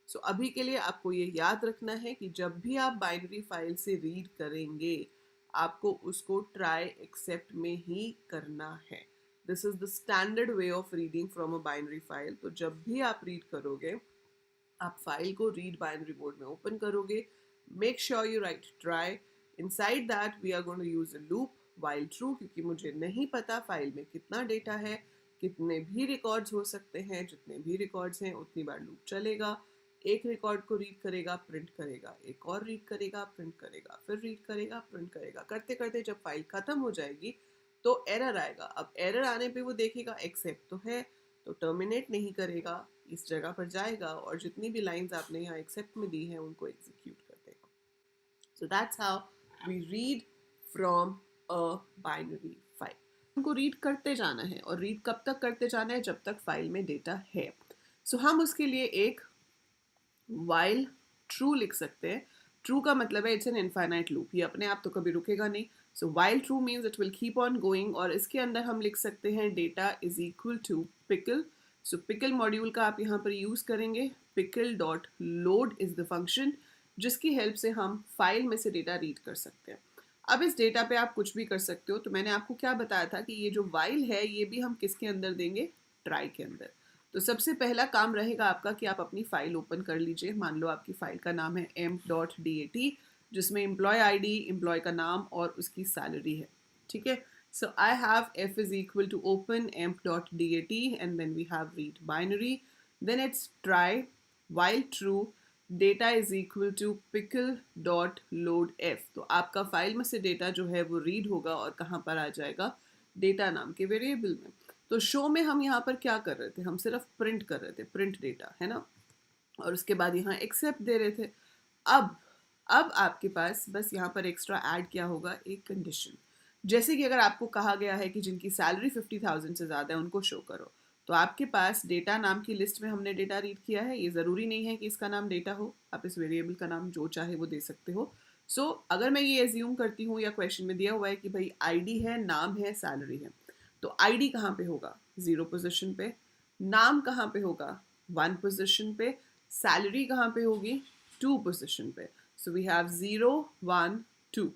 सो अभी के लिए आपको ये याद रखना है कि जब भी आप बाइनरी फाइल से रीड करेंगे आपको उसको ट्राई एक्सेप्ट में ही करना है। This is the standard way of reading from a binary file. तो जब भी आप रीड करोगे, आप फाइल को रीड बाइनरी मोड में ओपन करोगे, make sure you write try. Inside that we are going to use a loop while true, क्योंकि मुझे नहीं पता फाइल में कितना डेटा है, कितने भी रिकॉर्ड्स हो सकते हैं, जितने भी रिकॉर्ड्स हैं उतनी बार लूप चलेगा। एक रिकॉर्ड को रीड करेगा, प्रिंट करेगा, एक और रीड करेगा, प्रिंट करेगा, फिर रीड करेगा, प्रिंट करेगा, करते करते जब फाइल खत्म हो जाएगी तो एरर आएगा। अब एरर आने पे वो देखेगा एक्सेप्ट तो है, तो टर्मिनेट नहीं करेगा, इस जगह पर जाएगा और जितनी भी लाइंस आपने यहाँ एक्सेप्ट में दी हैं उनको एग्जीक्यूट कर देगा। So that's how we read from a binary file. उनको रीड करते जाना है, और रीड कब तक करते जाना है, जब तक फाइल में डेटा है। सो हम उसके लिए एक while true लिख सकते हैं। ट्रू का मतलब है इट्स एन इनफाइनाइट लूप, ये अपने आप तो कभी रुकेगा नहीं। सो while true means it will keep on going, और इसके अंदर हम लिख सकते हैं data is equal to pickle. So pickle module का आप यहाँ पर यूज़ करेंगे। Pickle dot load is the function जिसकी हेल्प से हम फाइल में से डेटा रीड कर सकते हैं। अब इस डेटा पे आप कुछ भी कर सकते हो। तो मैंने आपको क्या बताया था कि ये जो while है ये भी हम किसके अंदर देंगे, ट्राई के अंदर। तो सबसे पहला काम रहेगा आपका कि आप अपनी फाइल ओपन कर लीजिए। मान लो आपकी फाइल का नाम है emp.dat, जिसमें एम्प्लॉय आईडी, एम्प्लॉय का नाम और उसकी सैलरी है। ठीक है, so I have f is equal to open emp.dat and then we have read binary, then it's try while true data is equal to pickle dot load F. तो आपका file में से डेटा जो है वो रीड होगा और कहाँ पर आ जाएगा, डेटा नाम के वेरिएबल में। तो शो में हम यहाँ पर क्या कर रहे थे, हम सिर्फ प्रिंट कर रहे थे, प्रिंट डेटा है ना, और उसके बाद यहाँ एक्सेप्ट दे रहे थे। अब आपके पास बस यहाँ पर एक्स्ट्रा ऐड क्या होगा, एक कंडीशन। जैसे कि अगर आपको कहा गया है कि जिनकी सैलरी 50,000 से ज़्यादा है उनको शो करो, तो आपके पास डेटा नाम की लिस्ट में हमने डेटा रीड किया है। ये ज़रूरी नहीं है कि इसका नाम डेटा हो, आप इस वेरिएबल का नाम जो चाहे वो दे सकते हो। सो अगर मैं ये एज्यूम करती हूँ या क्वेश्चन में दिया हुआ है कि भाई आईडी है, नाम है, सैलरी है, तो आईडी कहाँ पे होगा, 0 पोजीशन पे। नाम कहाँ पे होगा, 1 पोजीशन पे। सैलरी कहाँ पे होगी, 2 पोजीशन पे। So we have 0 1 2।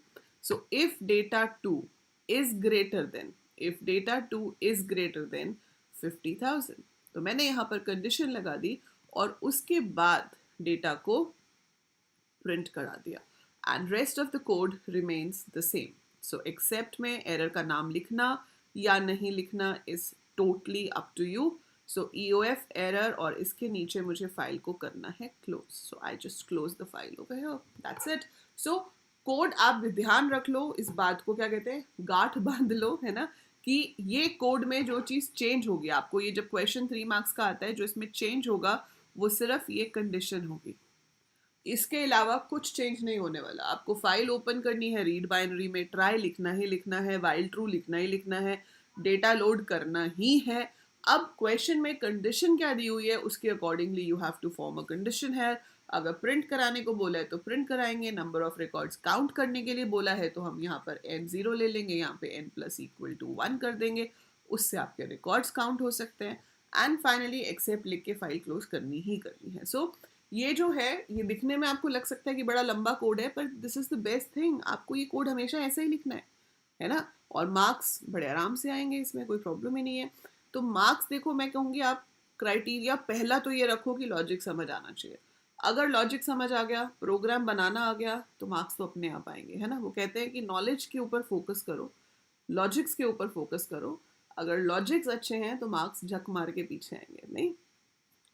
So if data 2 is greater than, if data 2 is greater than 50,000, तो मैंने यहाँ पर कंडीशन लगा दी और उसके बाद डेटा को प्रिंट करा दिया, and rest of the code remains the same. So except में एरर का नाम लिखना या नहीं लिखना is totally up to you. So EOF error, और इसके नीचे मुझे फाइल को करना है close. So I just close the file over here, that's it. So code आप ध्यान रख लो, इस बात को क्या कहते हैं, गांठ बांध लो, है ना, कि ये कोड में जो चीज़ चेंज होगी, आपको ये जब क्वेश्चन 3 मार्क्स का आता है, जो इसमें चेंज होगा वो सिर्फ ये कंडीशन होगी। इसके अलावा कुछ चेंज नहीं होने वाला। आपको फाइल ओपन करनी है, रीड बाइनरी में ट्राई लिखना ही लिखना है, वाइल ट्रू लिखना ही लिखना है, डेटा लोड करना ही है। अब क्वेश्चन में कंडीशन क्या दी हुई है उसके accordingly you have to form a condition है। अगर प्रिंट कराने को बोला है तो प्रिंट कराएंगे, नंबर ऑफ रिकॉर्ड्स काउंट करने के लिए बोला है तो हम यहाँ पर n0 ले लेंगे, यहाँ पे n प्लस इक्वल टू 1 कर देंगे, उससे आपके रिकॉर्ड्स काउंट हो सकते हैं। एंड फाइनली एक्सेप्ट लिख के फाइल क्लोज करनी ही करनी है। सो ये जो है, ये दिखने में आपको लग सकता है कि बड़ा लंबा कोड है, पर this is the best thing. आपको ये कोड हमेशा ऐसे ही लिखना है ना, और मार्क्स बड़े आराम से आएंगे, इसमें कोई प्रॉब्लम ही नहीं है। तो मार्क्स देखो, मैं कहूँगी आप क्राइटेरिया पहला तो ये रखो कि लॉजिक समझ आना चाहिए। अगर लॉजिक समझ आ गया, प्रोग्राम बनाना आ गया, तो मार्क्स तो अपने आप आएंगे, है ना। वो कहते हैं कि नॉलेज के ऊपर फोकस करो, लॉजिक्स के ऊपर फोकस करो। अगर लॉजिक्स अच्छे हैं तो मार्क्स झक मार के पीछे आएंगे नहीं।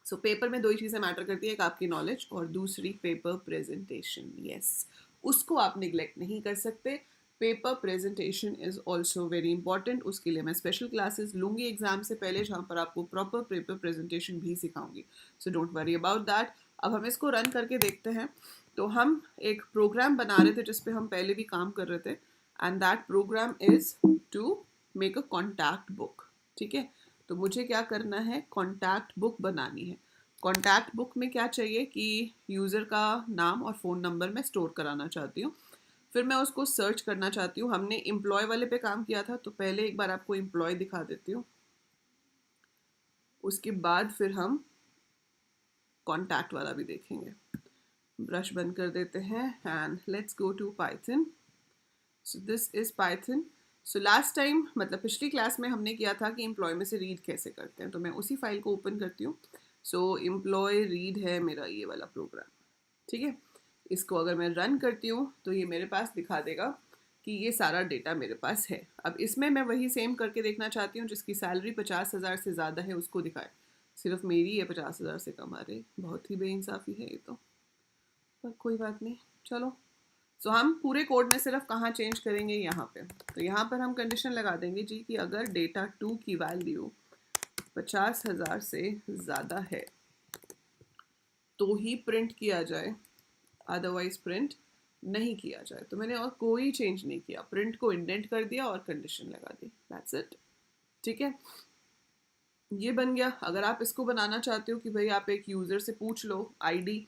सो पेपर में दो ही चीज़ें मैटर करती है, एक आपकी नॉलेज और दूसरी पेपर प्रेजेंटेशन। यस, उसको आप निगलेक्ट नहीं कर सकते। Paper presentation is also very important. उसके लिए मैं स्पेशल क्लासेस लूँगी एग्जाम से पहले, जहाँ पर आपको प्रॉपर पेपर प्रेजेंटेशन भी सिखाऊंगी। So don't worry about that. अब हम इसको रन करके देखते हैं। तो हम एक प्रोग्राम बना रहे थे जिसपे हम पहले भी काम कर रहे थे, and that program is to make a contact book. ठीक है, तो मुझे क्या करना है, कॉन्टैक्ट बुक बनानी है। कॉन्टैक्ट बुक में क्या चाहिए कि यूज़र का नाम और फ़ोन नंबर मैं स्टोर कराना चाहती हूँ, फिर मैं उसको सर्च करना चाहती हूँ। हमने एम्प्लॉय वाले पे काम किया था, तो पहले एक बार आपको एम्प्लॉय दिखा देती हूँ, उसके बाद फिर हम कॉन्टैक्ट वाला भी देखेंगे। ब्रश बंद कर देते हैं and let's go to Python. So this is Python. So last time, मतलब पिछली क्लास में हमने किया था कि एम्प्लॉय में से रीड कैसे करते हैं, तो मैं उसी फाइल को ओपन करती हूँ। सो एम्प्लॉय रीड है मेरा ये वाला प्रोग्राम। ठीक है, इसको अगर मैं रन करती हूँ तो ये मेरे पास दिखा देगा कि ये सारा डेटा मेरे पास है। अब इसमें मैं वही सेम करके देखना चाहती हूँ, जिसकी सैलरी 50,000 से ज़्यादा है उसको दिखाए, सिर्फ मेरी है 50,000 से कम। आ रही, बहुत ही बेइंसाफ़ी है ये तो, पर कोई बात नहीं, चलो। सो हम पूरे कोड में सिर्फ कहाँ चेंज करेंगे, यहाँ पे। तो यहाँ पर हम कंडीशन लगा देंगे जी कि अगर डेटा 2 की वैल्यू 50,000 से ज़्यादा है तो ही प्रिंट किया जाए, अदरवाइज प्रिंट नहीं किया जाए। तो मैंने और कोई चेंज नहीं किया, प्रिंट को इंडेंट कर दिया और कंडीशन लगा दी, दैट्स इट। ठीक है, ये बन गया। अगर आप इसको बनाना चाहते हो कि भाई आप एक यूज़र से पूछ लो आईडी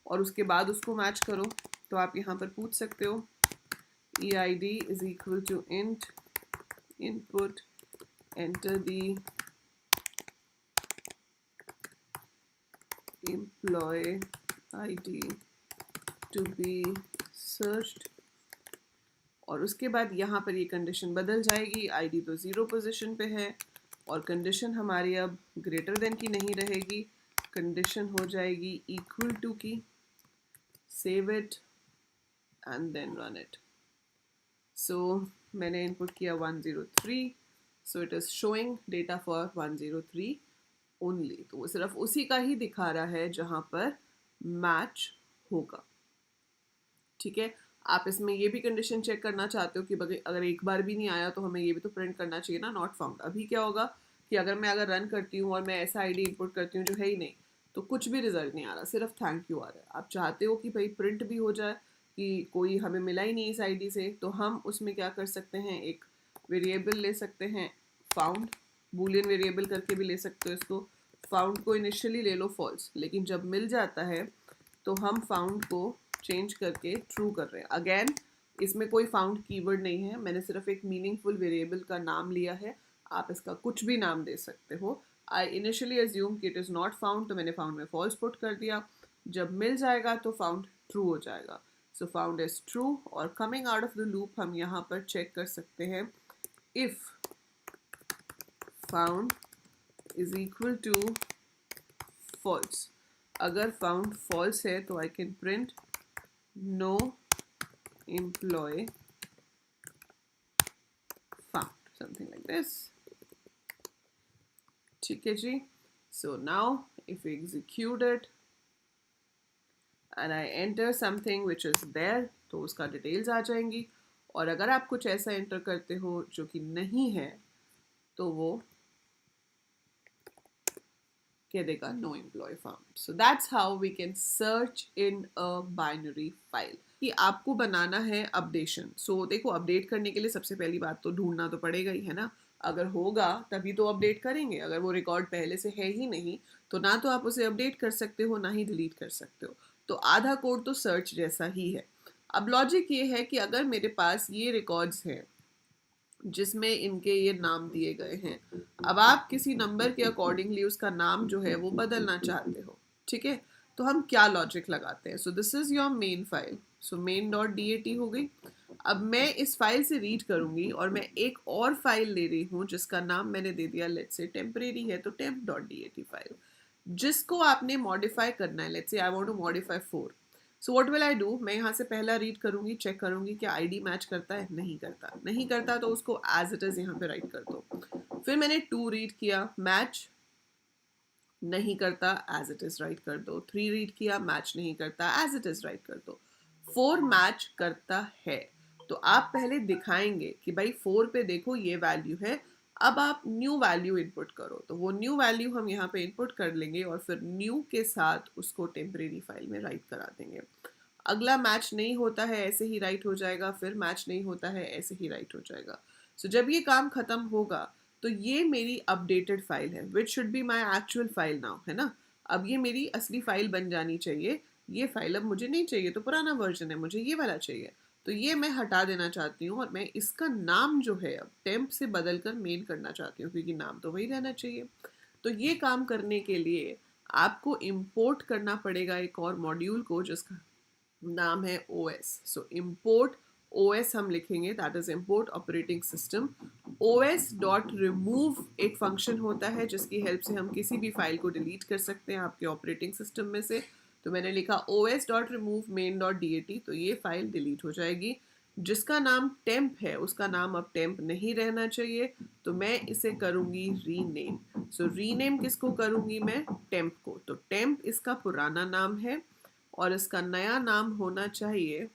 और उसके बाद उसको मैच करो, तो आप यहाँ पर पूछ सकते हो eid is equal to int input, enter the employee id to be searched, और उसके बाद यहाँ पर ये कंडीशन बदल जाएगी। आईडी तो 0 पोजीशन पे है और कंडीशन हमारी अब ग्रेटर देन की नहीं रहेगी, कंडीशन हो जाएगी इक्वल टू की। Save it and then run it. So मैंने इनपुट किया 103, so it is showing data for 103 only. तो वो सिर्फ उसी का ही दिखा रहा है जहाँ पर मैच होगा। ठीक है, आप इसमें ये भी कंडीशन चेक करना चाहते हो कि अगर एक बार भी नहीं आया तो हमें ये भी तो प्रिंट करना चाहिए ना, नॉट फाउंड। अभी क्या होगा कि अगर रन करती हूँ और मैं ऐसा आईडी इनपुट करती हूँ जो है ही नहीं, तो कुछ भी रिजल्ट नहीं आ रहा, सिर्फ थैंक यू आ रहा है। आप चाहते हो कि भाई प्रिंट भी हो जाए कि कोई हमें मिला ही नहीं इस आईडी से, तो हम उसमें क्या कर सकते हैं, एक वेरिएबल ले सकते हैं फाउंड, बूलियन वेरिएबल करके भी ले सकते हो इसको। फाउंड को इनिशियली ले लो फॉल्स, लेकिन जब मिल जाता है तो हम फाउंड को चेंज करके ट्रू कर रहे हैं। अगेन इसमें कोई फाउंड कीवर्ड नहीं है, मैंने सिर्फ एक मीनिंगफुल वेरिएबल का नाम लिया है, आप इसका कुछ भी नाम दे सकते हो। आई इनिशियली अज्यूम कि इट इज़ नॉट फाउंड, तो मैंने फाउंड में फॉल्स पुट कर दिया। जब मिल जाएगा तो फाउंड ट्रू हो जाएगा। सो फाउंड इज ट्रू, और coming out of the loop हम यहाँ पर चेक कर सकते हैं if found is equal to false. अगर फाउंड फॉल्स है तो I can print no employee found, something like this. ठीक है जी। So now if we execute it and I enter something which is there, तो उसका डिटेल्स आ जाएंगी। और अगर आप कुछ ऐसा एंटर करते हो जो कि नहीं है, तो वो कह देगा no employee found. So that's how we can search in a binary file. कि आपको बनाना है अपडेशन। सो देखो, अपडेट करने के लिए सबसे पहली बात तो ढूंढना तो पड़ेगा ही, है ना। अगर होगा तभी तो अपडेट करेंगे। अगर वो रिकॉर्ड पहले से है ही नहीं तो ना तो आप उसे अपडेट कर सकते हो ना ही डिलीट कर सकते हो। तो आधा कोड तो सर्च जैसा ही है। अब लॉजिक ये है कि अगर मेरे पास ये रिकॉर्ड्स हैं जिसमें इनके ये नाम दिए गए हैं, अब आप किसी नंबर के अकॉर्डिंगली उसका नाम जो है वो बदलना चाहते हो, ठीक है। तो हम क्या लॉजिक लगाते हैं? सो this is your main file. So main dot D A T हो गई। अब मैं इस फाइल से रीड करूंगी और मैं एक और फाइल ले रही हूँ जिसका नाम मैंने दे दिया, लेट्स से टेम्परेरी है तो temp dot D A T file, जिसको आपने मॉडिफाई करना है। Let's say I want to modify 4। So what will I do? मैं यहाँ से पहला रीड करूंगी, चेक करूंगी क्या आईडी मैच करता है। नहीं करता, नहीं करता तो उसको एज इट इज यहाँ पे राइट कर दो। फिर मैंने 2 रीड किया, मैच नहीं करता, एज इट इज राइट कर दो। 3 रीड किया, मैच नहीं करता, एज इट इज राइट कर दो। 4 मैच करता है तो आप पहले दिखाएंगे कि भाई 4 पे देखो ये वैल्यू है। अब आप न्यू वैल्यू इनपुट करो, तो वो न्यू वैल्यू हम यहाँ पे इनपुट कर लेंगे और फिर न्यू के साथ उसको टेम्परेरी फाइल में राइट करा देंगे। अगला मैच नहीं होता है ऐसे ही राइट हो जाएगा, फिर मैच नहीं होता है ऐसे ही राइट हो जाएगा। सो जब ये काम खत्म होगा तो ये मेरी अपडेटेड फाइल है, which should be my actual file now, है ना। अब ये मेरी असली फाइल बन जानी चाहिए। ये फाइल अब मुझे नहीं चाहिए, तो पुराना वर्जन है, मुझे ये वाला चाहिए। तो ये मैं हटा देना चाहती हूँ और मैं इसका नाम जो है अब टेम्प से बदल कर मेन करना चाहती हूँ, क्योंकि नाम तो वही रहना चाहिए। तो ये काम करने के लिए आपको इम्पोर्ट करना पड़ेगा एक और मॉड्यूल को जिसका नाम है OS। सो इम्पोर्ट OS हम लिखेंगे, that is import operating system. OS dot remove एक फंक्शन होता है जिसकी हेल्प से हम किसी भी फाइल को डिलीट कर सकते हैं आपके ऑपरेटिंग सिस्टम में से। तो मैंने लिखा OS dot remove main dot DAT, तो ये फाइल डिलीट हो जाएगी। जिसका नाम टेम्प है उसका नाम अब टेम्प नहीं रहना चाहिए, तो मैं इसे करूंगी रीनेम। सो रीनेम किसको करूंगी मैं? टेम्प को। तो टेम्प इसका पुराना नाम है और इसका नया नाम होना चाहिए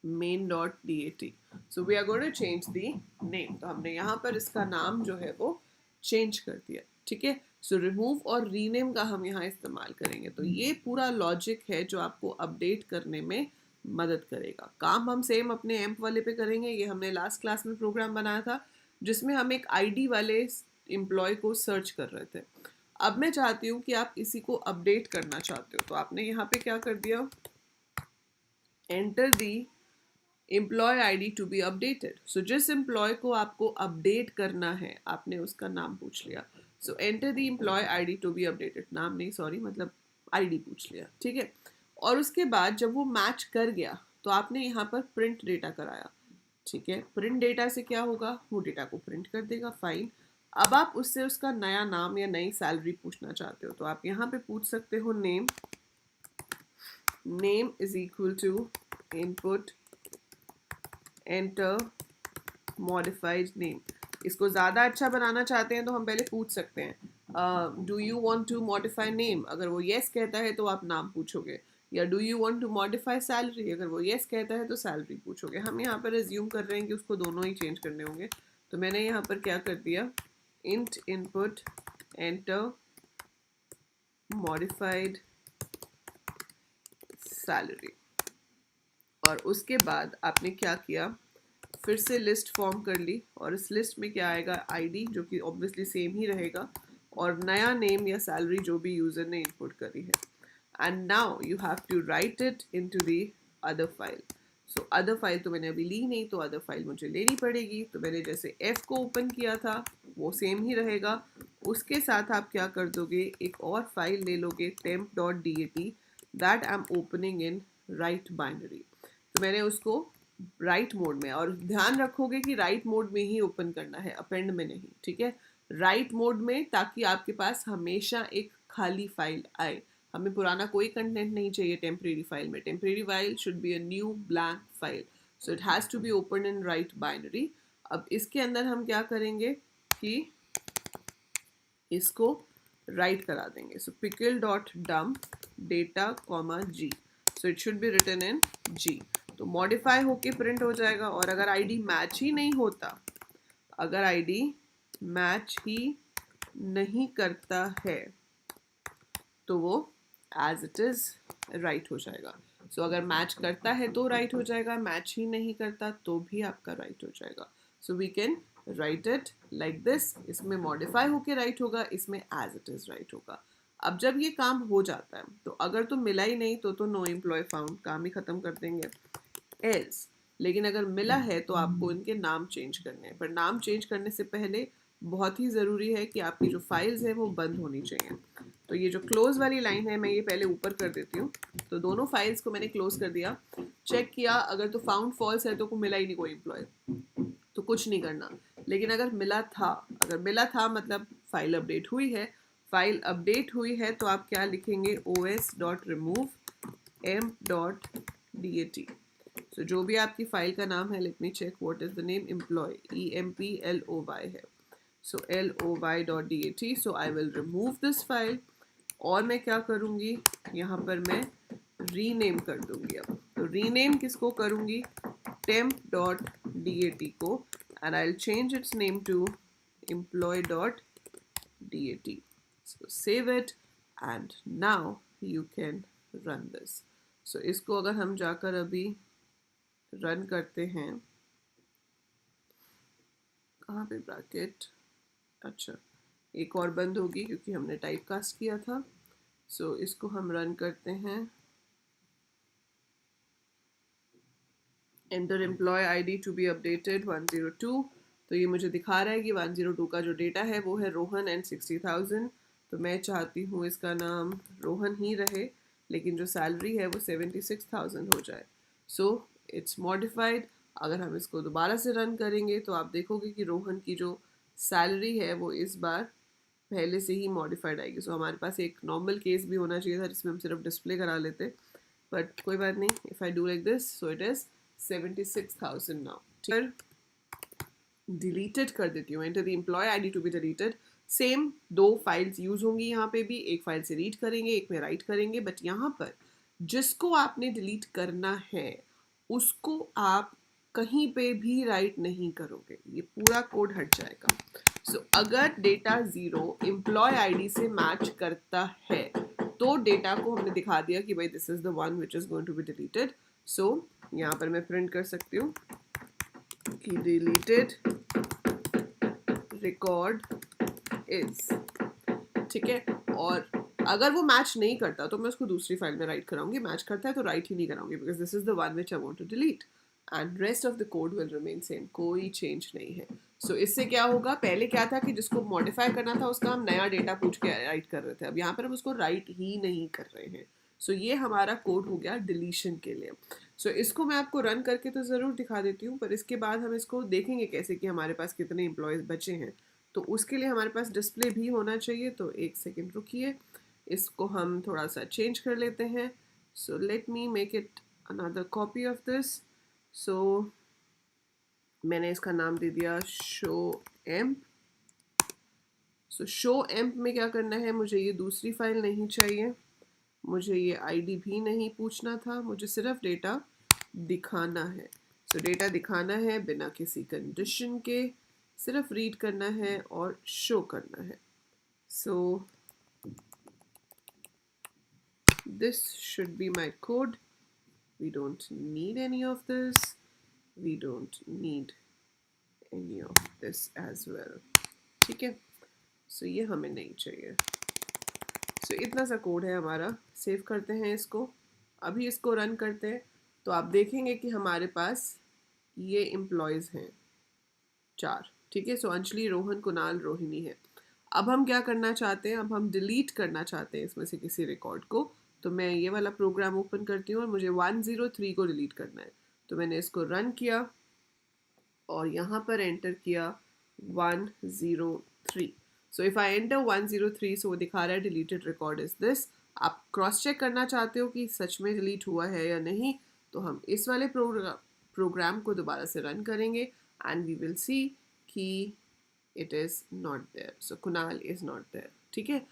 main dot dat। so we are going to change the name। तो हमने यहाँ पर इसका नाम जो है वो चेंज कर दिया, ठीक है। सो रिमूव और रीनेम का हम यहाँ इस्तेमाल करेंगे। तो ये पूरा लॉजिक है जो आपको अपडेट करने में मदद करेगा। काम हम सेम अपने एम्प वाले पे करेंगे। ये हमने लास्ट क्लास में प्रोग्राम बनाया था जिसमें हम एक आईडी वाले एम्प्लॉय को सर्च कर रहे थे। अब मैं चाहती हूँ कि आप इसी को अपडेट करना चाहते हो, तो आपने यहाँ पे क्या कर दिया, enter the employee ID to be updated. So जिस एम्प्लॉय को आपको अपडेट करना है आपने उसका नाम पूछ लिया। So enter the employee ID to be updated, नाम नहीं सॉरी, मतलब आईडी पूछ लिया, ठीक है। और उसके बाद जब वो मैच कर गया तो आपने यहाँ पर प्रिंट डेटा कराया, ठीक है। प्रिंट डेटा से क्या होगा, वो डेटा को प्रिंट कर देगा, फाइन। अब आप उससे उसका नया नाम या नई सैलरी पूछना चाहते हो तो आप यहाँ पे पूछ सकते हो name. Name is equal to input enter modified name. इसको ज़्यादा अच्छा बनाना चाहते हैं तो हम पहले पूछ सकते हैं do you want to modify name. अगर वो येस कहता है तो आप नाम पूछोगे, या do you want to modify salary, अगर वो येस कहता है तो सैलरी पूछोगे। हम यहाँ पर एज्यूम कर रहे हैं कि उसको दोनों ही चेंज करने होंगे, तो मैंने यहाँ पर क्या कर दिया, int input enter modified salary. और उसके बाद आपने क्या किया, फिर से लिस्ट फॉर्म कर ली और इस लिस्ट में क्या आएगा, आईडी, जो कि ऑब्वियसली सेम ही रहेगा, और नया नेम या सैलरी जो भी यूज़र ने इनपुट करी है। And now you have to write it into the other file. So other file तो मैंने अभी ली नहीं, तो अदर फाइल मुझे लेनी पड़ेगी। तो मैंने जैसे F को ओपन किया था वो सेम ही रहेगा। उसके साथ आप क्या कर दोगे, एक और फाइल ले लोगे temp.dat, that I am opening in write binary. तो मैंने उसको राइट मोड में, और ध्यान रखोगे कि राइट मोड में ही ओपन करना है, अपेंड में नहीं, ठीक है। राइट मोड में, ताकि आपके पास हमेशा एक खाली फाइल आए। हमें पुराना कोई कंटेंट नहीं चाहिए टेम्परेरी फाइल में। Temporary file should be a new blank file, so it has to be open in write binary. अब इसके अंदर हम क्या करेंगे कि इसको राइट करा देंगे। So pickle dot dump data comma G, so it should be written in G. तो मॉडिफाई होके प्रिंट हो जाएगा। और अगर आईडी मैच ही नहीं होता, अगर आईडी मैच ही नहीं करता है तो वो एज इट इज़ राइट हो जाएगा. सो अगर मैच करता है तो राइट हो जाएगा, मैच ही नहीं करता तो भी आपका राइट हो जाएगा. So we can write it like this. इसमें मॉडिफाई होके राइट होगा, इसमें एज इट इज़ राइट होगा. अब जब ये काम हो जाता है तो अगर तो मिला ही नहीं तो नो एम्प्लॉय फाउंड, काम ही ख़त्म कर देंगे. एल्स, लेकिन अगर मिला है तो आपको इनके नाम चेंज करने हैं. पर नाम चेंज करने से पहले बहुत ही ज़रूरी है कि आपकी जो फाइल्स है वो बंद होनी चाहिए. तो ये जो क्लोज वाली लाइन है मैं ये पहले ऊपर कर देती हूँ. तो दोनों फाइल्स को मैंने क्लोज कर दिया. चेक किया, अगर तो फाउंड फॉल्स है तो मिला ही नहीं कोई एम्प्लॉय, तो कुछ नहीं करना. लेकिन अगर मिला था मतलब फाइल अपडेट हुई है. फाइल अपडेट हुई है तो आप क्या लिखेंगे, os.remove emp.dat. सो जो भी आपकी फाइल का नाम है, let me check what is the name, employ, EMPLOY है. So LOY.dat. So I will remove this file. और मैं क्या करूँगी, यहाँ पर मैं रीनेम कर दूँगी. अब तो रीनेम किसको करूँगी, temp.dat को, and I'll change its name to employee.dat. So save it and now you can run this. So इसको अगर हम जाकर अभी रन करते हैं, कहाँ पे ब्रैकेट, अच्छा एक और बंद होगी क्योंकि हमने टाइप कास्ट किया था. सो इसको हम रन करते हैं. Enter employ ID to be updated 102. तो ये मुझे दिखा रहा है कि 102 का जो डेटा है वो है रोहन एंड 60,000. तो मैं चाहती हूँ इसका नाम रोहन ही रहे, लेकिन जो सैलरी है वो 76,000 हो जाए. So it's modified. अगर हम इसको दोबारा से रन करेंगे तो आप देखोगे कि रोहन की जो सैलरी है वो इस बार पहले से ही मॉडिफाइड आएगी. सो हमारे पास एक नॉर्मल केस भी होना चाहिए था जिसमें हम सिर्फ डिस्प्ले करा लेते, बट कोई बात नहीं. If I do like this, so it is 76,000 now. फिर डिलीटेड कर देती हूँ. Enter the employ ID to be deleted. Same दो फाइल्स यूज होंगी यहाँ पे भी. एक फाइल से रीड करेंगे, एक में राइट करेंगे. बट यहाँ पर जिसको आपने डिलीट करना है उसको आप कहीं पे भी राइट नहीं करोगे, ये पूरा कोड हट जाएगा. सो अगर डेटा 0 एम्प्लॉय ID से मैच करता है तो डेटा को हमने दिखा दिया कि भाई this is the one which is going to be deleted. So यहाँ पर मैं प्रिंट कर सकती हूँ कि डिलीटेड रिकॉर्ड इज, ठीक है. और अगर वो मैच नहीं करता तो मैं उसको दूसरी फाइल में राइट कराऊंगी. मैच करता है तो राइट ही नहीं कराऊंगी because this is the one which I want to delete and rest of the code will remain same. कोई चेंज नहीं है. सो इससे क्या होगा, पहले क्या था कि जिसको मॉडिफाई करना था उसका हम नया डेटा पूछ के राइट कर रहे थे. अब यहाँ पर हम उसको राइट ही नहीं कर रहे हैं. सो ये हमारा कोड हो गया डिलीशन के लिए. सो इसको मैं आपको रन करके तो ज़रूर दिखा देती हूँ, पर इसके बाद हम इसको देखेंगे कैसे कि हमारे पास कितने एम्प्लॉयज़ बचे हैं. तो उसके लिए हमारे पास डिस्प्ले भी होना चाहिए. तो एक सेकेंड रुकिए, इसको हम थोड़ा सा चेंज कर लेते हैं. So let me make it another copy of this. So मैंने इसका नाम दे दिया show emp. So show emp में क्या करना है, मुझे ये दूसरी फाइल नहीं चाहिए, मुझे ये ID भी नहीं पूछना था, मुझे सिर्फ डेटा दिखाना है. सो डेटा दिखाना है बिना किसी कंडीशन के, सिर्फ रीड करना है और शो करना है. सो this should be my code. We don't need any of this. We don't need any of this as well. ठीक है. सो ये हमें नहीं चाहिए. सो इतना सा कोड है हमारा. सेव करते हैं इसको. अभी इसको रन करते हैं तो आप देखेंगे कि हमारे पास ये एम्प्लॉयज़ हैं 4. ठीक है. सो अंजलि, रोहन, कुणाल, रोहिणी है. अब हम क्या करना चाहते हैं, अब हम डिलीट करना चाहते हैं इसमें से किसी रिकॉर्ड को. तो मैं ये वाला प्रोग्राम ओपन करती हूँ और मुझे 103 को डिलीट करना है. तो मैंने इसको रन किया और यहाँ पर एंटर किया 103. सो इफ़ आई एंटर 103, सो वो दिखा रहा है डिलीटेड रिकॉर्ड इज दिस. आप क्रॉस चेक करना चाहते हो कि सच में डिलीट हुआ है या नहीं, तो हम इस वाले प्रोग्राम को दोबारा से रन करेंगे एंड वी विल सी कि it is not there. So Kunal is not there. ठीक है.